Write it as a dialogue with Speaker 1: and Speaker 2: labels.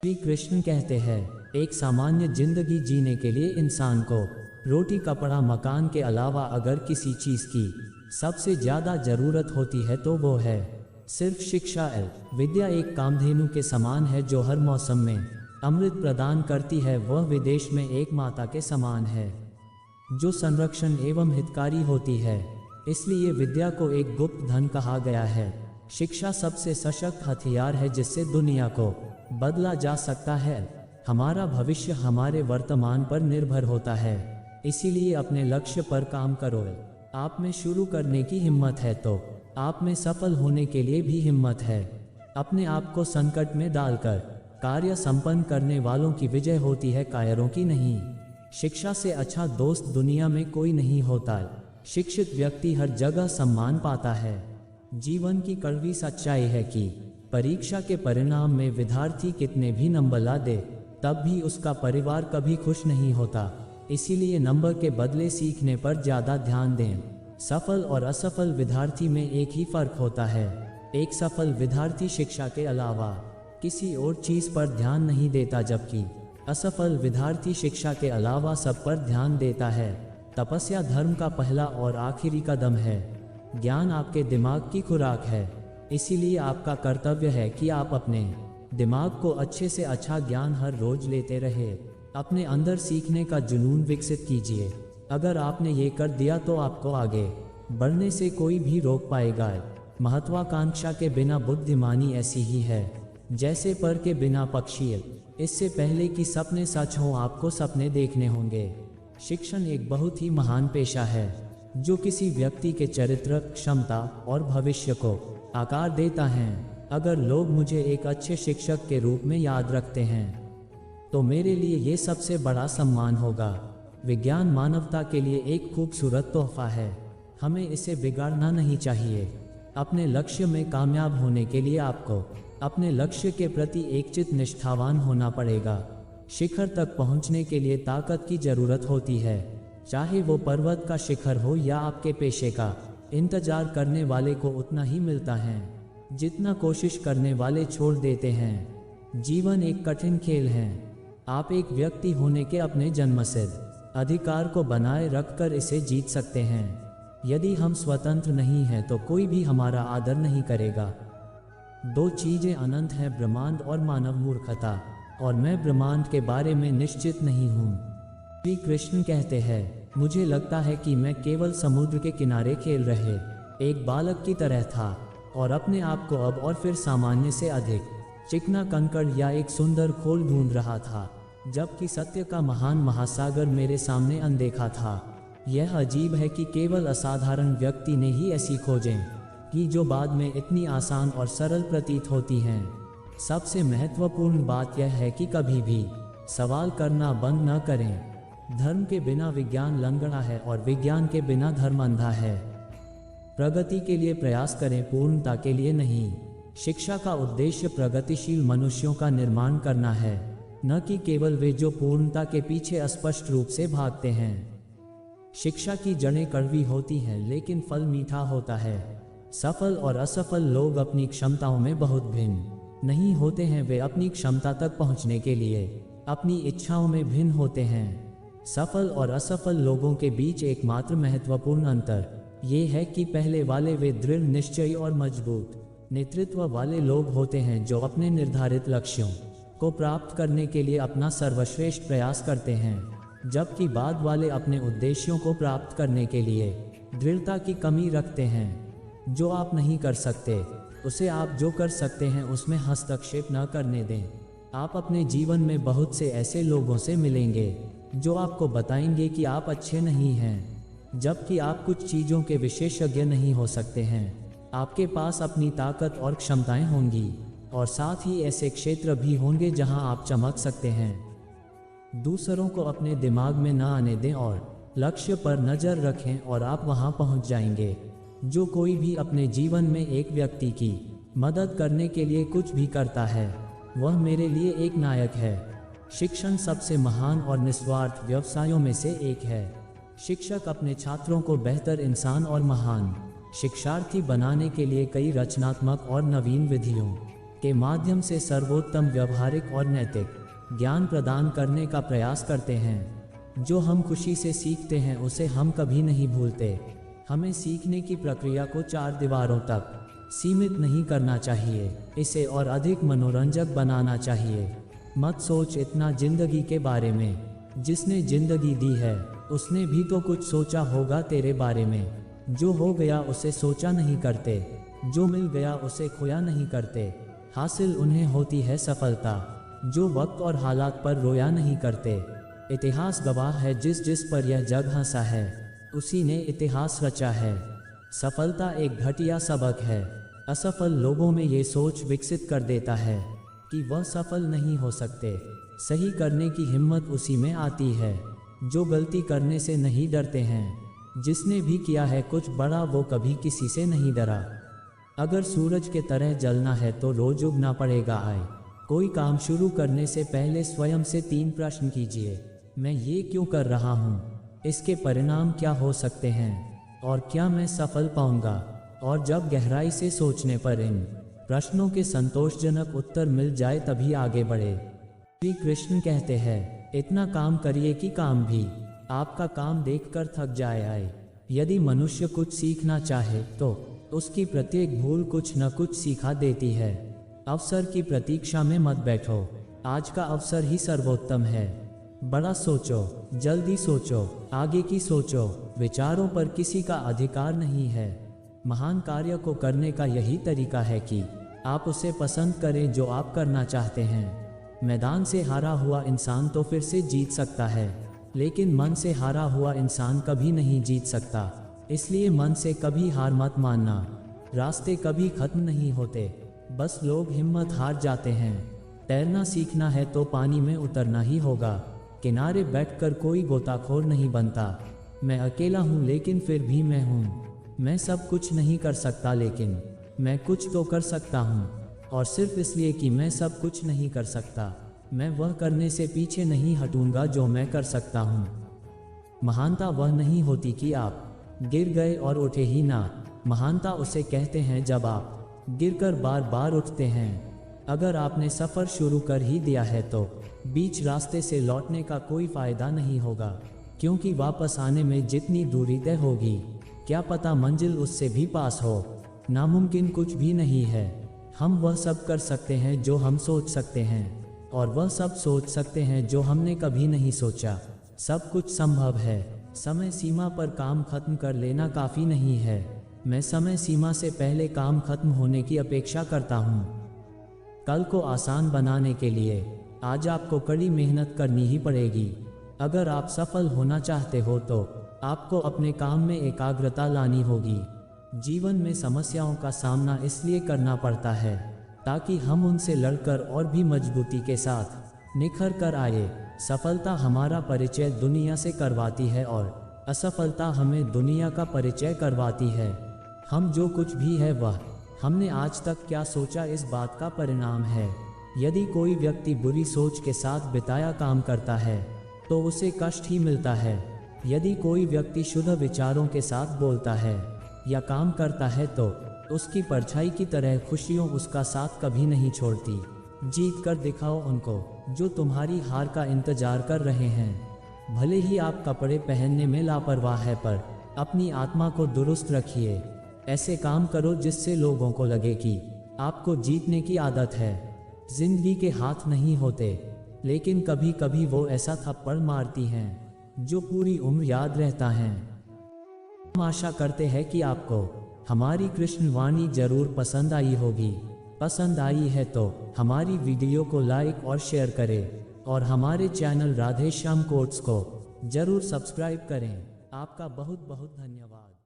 Speaker 1: श्री कृष्ण कहते हैं, एक सामान्य जिंदगी जीने के लिए इंसान को रोटी कपड़ा मकान के अलावा अगर किसी चीज़ की सबसे ज़्यादा ज़रूरत होती है तो वो है सिर्फ शिक्षा। विद्या एक कामधेनु के समान है जो हर मौसम में अमृत प्रदान करती है। वह विदेश में एक माता के समान है जो संरक्षण एवं हितकारी होती है। इसलिए विद्या को एक गुप्त धन कहा गया है। शिक्षा सबसे सशक्त हथियार है जिससे दुनिया को बदला जा सकता है। हमारा भविष्य हमारे वर्तमान पर निर्भर होता है, इसीलिए अपने लक्ष्य पर काम करो। आप में शुरू करने की हिम्मत है तो आप में सफल होने के लिए भी हिम्मत है। अपने आप को संकट में डालकर कार्य संपन्न करने वालों की विजय होती है, कायरों की नहीं। शिक्षा से अच्छा दोस्त दुनिया में कोई नहीं होता। शिक्षित व्यक्ति हर जगह सम्मान पाता है। जीवन की कड़वी सच्चाई है कि परीक्षा के परिणाम में विद्यार्थी कितने भी नंबर ला दे तब भी उसका परिवार कभी खुश नहीं होता। इसीलिए नंबर के बदले सीखने पर ज़्यादा ध्यान दें। सफल और असफल विद्यार्थी में एक ही फर्क होता है। एक सफल विद्यार्थी शिक्षा के अलावा किसी और चीज़ पर ध्यान नहीं देता, जबकि असफल विद्यार्थी शिक्षा के अलावा सब पर ध्यान देता है। तपस्या धर्म का पहला और आखिरी कदम है। ज्ञान आपके दिमाग की खुराक है, इसीलिए आपका कर्तव्य है कि आप अपने दिमाग को अच्छे से अच्छा ज्ञान हर रोज लेते रहे। अपने अंदर सीखने का जुनून विकसित कीजिए। अगर आपने ये कर दिया तो आपको आगे बढ़ने से कोई भी रोक पाएगा। महत्वाकांक्षा के बिना बुद्धिमानी ऐसी ही है जैसे पर के बिना पक्षी। इससे पहले कि सपने सच हों आपको सपने देखने होंगे। शिक्षण एक बहुत ही महान पेशा है जो किसी व्यक्ति के चरित्र, क्षमता और भविष्य को आकार देता है। अगर लोग मुझे एक अच्छे शिक्षक के रूप में याद रखते हैं तो मेरे लिए ये सबसे बड़ा सम्मान होगा। विज्ञान मानवता के लिए एक खूबसूरत तोहफा है, हमें इसे बिगाड़ना नहीं चाहिए। अपने लक्ष्य में कामयाब होने के लिए आपको अपने लक्ष्य के प्रति एकचित्त निष्ठावान होना पड़ेगा। शिखर तक पहुंचने के लिए ताकत की जरूरत होती है, चाहे वो पर्वत का शिखर हो या आपके पेशे का। इंतजार करने वाले को उतना ही मिलता है जितना कोशिश करने वाले छोड़ देते हैं। जीवन एक कठिन खेल है। आप एक व्यक्ति होने के अपने जन्मसिद्ध अधिकार को बनाए रखकर इसे जीत सकते हैं। यदि हम स्वतंत्र नहीं हैं तो कोई भी हमारा आदर नहीं करेगा। दो चीजें अनंत हैं, ब्रह्मांड और मानव मूर्खता, और मैं ब्रह्मांड के बारे में निश्चित नहीं हूँ। श्री कृष्ण कहते हैं, मुझे लगता है कि मैं केवल समुद्र के किनारे खेल रहे एक बालक की तरह था और अपने आप को अब और फिर सामान्य से अधिक चिकना कंकड़ या एक सुंदर खोल ढूंढ रहा था, जबकि सत्य का महान महासागर मेरे सामने अनदेखा था। यह अजीब है कि केवल असाधारण व्यक्ति ने ही ऐसी खोजें कि जो बाद में इतनी आसान और सरल प्रतीत होती हैं। सबसे महत्वपूर्ण बात यह है कि कभी भी सवाल करना बंद न करें। धर्म के बिना विज्ञान लंगड़ा है और विज्ञान के बिना धर्म अंधा है। प्रगति के लिए प्रयास करें, पूर्णता के लिए नहीं। शिक्षा का उद्देश्य प्रगतिशील मनुष्यों का निर्माण करना है, न कि केवल वे जो पूर्णता के पीछे अस्पष्ट रूप से भागते हैं। शिक्षा की जड़ें कड़वी होती हैं लेकिन फल मीठा होता है। सफल और असफल लोग अपनी क्षमताओं में बहुत भिन्न नहीं होते हैं, वे अपनी क्षमता तक पहुंचने के लिए अपनी इच्छाओं में भिन्न होते हैं। सफल और असफल लोगों के बीच एकमात्र महत्वपूर्ण अंतर ये है कि पहले वाले वे दृढ़ निश्चयी और मजबूत नेतृत्व वाले लोग होते हैं जो अपने निर्धारित लक्ष्यों को प्राप्त करने के लिए अपना सर्वश्रेष्ठ प्रयास करते हैं, जबकि बाद वाले अपने उद्देश्यों को प्राप्त करने के लिए दृढ़ता की कमी रखते हैं। जो आप नहीं कर सकते उसे आप जो कर सकते हैं उसमें हस्तक्षेप न करने दें। आप अपने जीवन में बहुत से ऐसे लोगों से मिलेंगे जो आपको बताएंगे कि आप अच्छे नहीं हैं, जबकि आप कुछ चीज़ों के विशेषज्ञ नहीं हो सकते हैं। आपके पास अपनी ताकत और क्षमताएं होंगी और साथ ही ऐसे क्षेत्र भी होंगे जहां आप चमक सकते हैं। दूसरों को अपने दिमाग में न आने दें और लक्ष्य पर नज़र रखें और आप वहां पहुंच जाएंगे। जो कोई भी अपने जीवन में एक व्यक्ति की मदद करने के लिए कुछ भी करता है वह मेरे लिए एक नायक है। शिक्षण सबसे महान और निस्वार्थ व्यवसायों में से एक है। शिक्षक अपने छात्रों को बेहतर इंसान और महान शिक्षार्थी बनाने के लिए कई रचनात्मक और नवीन विधियों के माध्यम से सर्वोत्तम व्यवहारिक और नैतिक ज्ञान प्रदान करने का प्रयास करते हैं। जो हम खुशी से सीखते हैं उसे हम कभी नहीं भूलते। हमें सीखने की प्रक्रिया को 4 दीवारों तक सीमित नहीं करना चाहिए, इसे और अधिक मनोरंजक बनाना चाहिए। मत सोच इतना जिंदगी के बारे में। जिसने जिंदगी दी है उसने भी तो कुछ सोचा होगा तेरे बारे में। जो हो गया उसे सोचा नहीं करते, जो मिल गया उसे खोया नहीं करते। हासिल उन्हें होती है सफलता जो वक्त और हालात पर रोया नहीं करते। इतिहास गवाह है जिस पर यह जग हंसा है उसी ने इतिहास रचा है। सफलता एक घटिया सबक है। असफल लोगों में ये सोच विकसित कर देता है कि वह सफल नहीं हो सकते। सही करने की हिम्मत उसी में आती है जो गलती करने से नहीं डरते हैं। जिसने भी किया है कुछ बड़ा वो कभी किसी से नहीं डरा। अगर सूरज के तरह जलना है तो रोज उगना पड़ेगा। कोई काम शुरू करने से पहले स्वयं से 3 प्रश्न कीजिए। मैं ये क्यों कर रहा हूँ? इसके परिणाम क्या हो सकते हैं? और क्या मैं सफल पाऊंगा? और जब गहराई से सोचने पर इन प्रश्नों के संतोषजनक उत्तर मिल जाए तभी आगे बढ़े। श्री कृष्ण कहते हैं, इतना काम करिए कि काम भी आपका काम देखकर थक जाए। यदि मनुष्य कुछ सीखना चाहे तो उसकी प्रत्येक भूल कुछ न कुछ सिखा देती है। अवसर की प्रतीक्षा में मत बैठो, आज का अवसर ही सर्वोत्तम है। बड़ा सोचो, जल्दी सोचो, आगे की सोचो। विचारों पर किसी का अधिकार नहीं है। महान कार्य को करने का यही तरीका है कि आप उसे पसंद करें जो आप करना चाहते हैं। मैदान से हारा हुआ इंसान तो फिर से जीत सकता है, लेकिन मन से हारा हुआ इंसान कभी नहीं जीत सकता। इसलिए मन से कभी हार मत मानना। रास्ते कभी खत्म नहीं होते, बस लोग हिम्मत हार जाते हैं। तैरना सीखना है तो पानी में उतरना ही होगा। किनारे बैठकर कोई गोताखोर नहीं बनता। मैं अकेला हूँ लेकिन फिर भी मैं हूँ। मैं सब कुछ नहीं कर सकता लेकिन मैं कुछ तो कर सकता हूँ। और सिर्फ इसलिए कि मैं सब कुछ नहीं कर सकता, मैं वह करने से पीछे नहीं हटूंगा जो मैं कर सकता हूँ। महानता वह नहीं होती कि आप गिर गए और उठे ही ना। महानता उसे कहते हैं जब आप गिरकर बार बार उठते हैं। अगर आपने सफ़र शुरू कर ही दिया है तो बीच रास्ते से लौटने का कोई फ़ायदा नहीं होगा, क्योंकि वापस आने में जितनी दूरी तय होगी क्या पता मंजिल उससे भी पास हो। नामुमकिन कुछ भी नहीं है। हम वह सब कर सकते हैं जो हम सोच सकते हैं, और वह सब सोच सकते हैं जो हमने कभी नहीं सोचा। सब कुछ संभव है। समय सीमा पर काम खत्म कर लेना काफ़ी नहीं है। मैं समय सीमा से पहले काम खत्म होने की अपेक्षा करता हूँ। कल को आसान बनाने के लिए आज आपको कड़ी मेहनत करनी ही पड़ेगी। अगर आप सफल होना चाहते हो तो आपको अपने काम में एकाग्रता लानी होगी। जीवन में समस्याओं का सामना इसलिए करना पड़ता है ताकि हम उनसे लड़कर और भी मजबूती के साथ निखर कर आए। सफलता हमारा परिचय दुनिया से करवाती है और असफलता हमें दुनिया का परिचय करवाती है। हम जो कुछ भी है वह हमने आज तक क्या सोचा इस बात का परिणाम है। यदि कोई व्यक्ति बुरी सोच के साथ बिताया काम करता है तो उसे कष्ट ही मिलता है। यदि कोई व्यक्ति शुद्ध विचारों के साथ बोलता है या काम करता है तो उसकी परछाई की तरह खुशियों उसका साथ कभी नहीं छोड़ती। जीत कर दिखाओ उनको जो तुम्हारी हार का इंतजार कर रहे हैं। भले ही आप कपड़े पहनने में लापरवाह है पर अपनी आत्मा को दुरुस्त रखिए। ऐसे काम करो जिससे लोगों को लगे कि आपको जीतने की आदत है। जिंदगी के हाथ नहीं होते, लेकिन कभी कभी वो ऐसा थप्पड़ मारती हैं जो पूरी उम्र याद रहता है। हम आशा करते हैं कि आपको हमारी कृष्ण वाणी जरूर पसंद आई होगी। पसंद आई है तो हमारी वीडियो को लाइक और शेयर करें और हमारे चैनल राधे श्याम कोट्स को जरूर सब्सक्राइब करें। आपका बहुत बहुत धन्यवाद।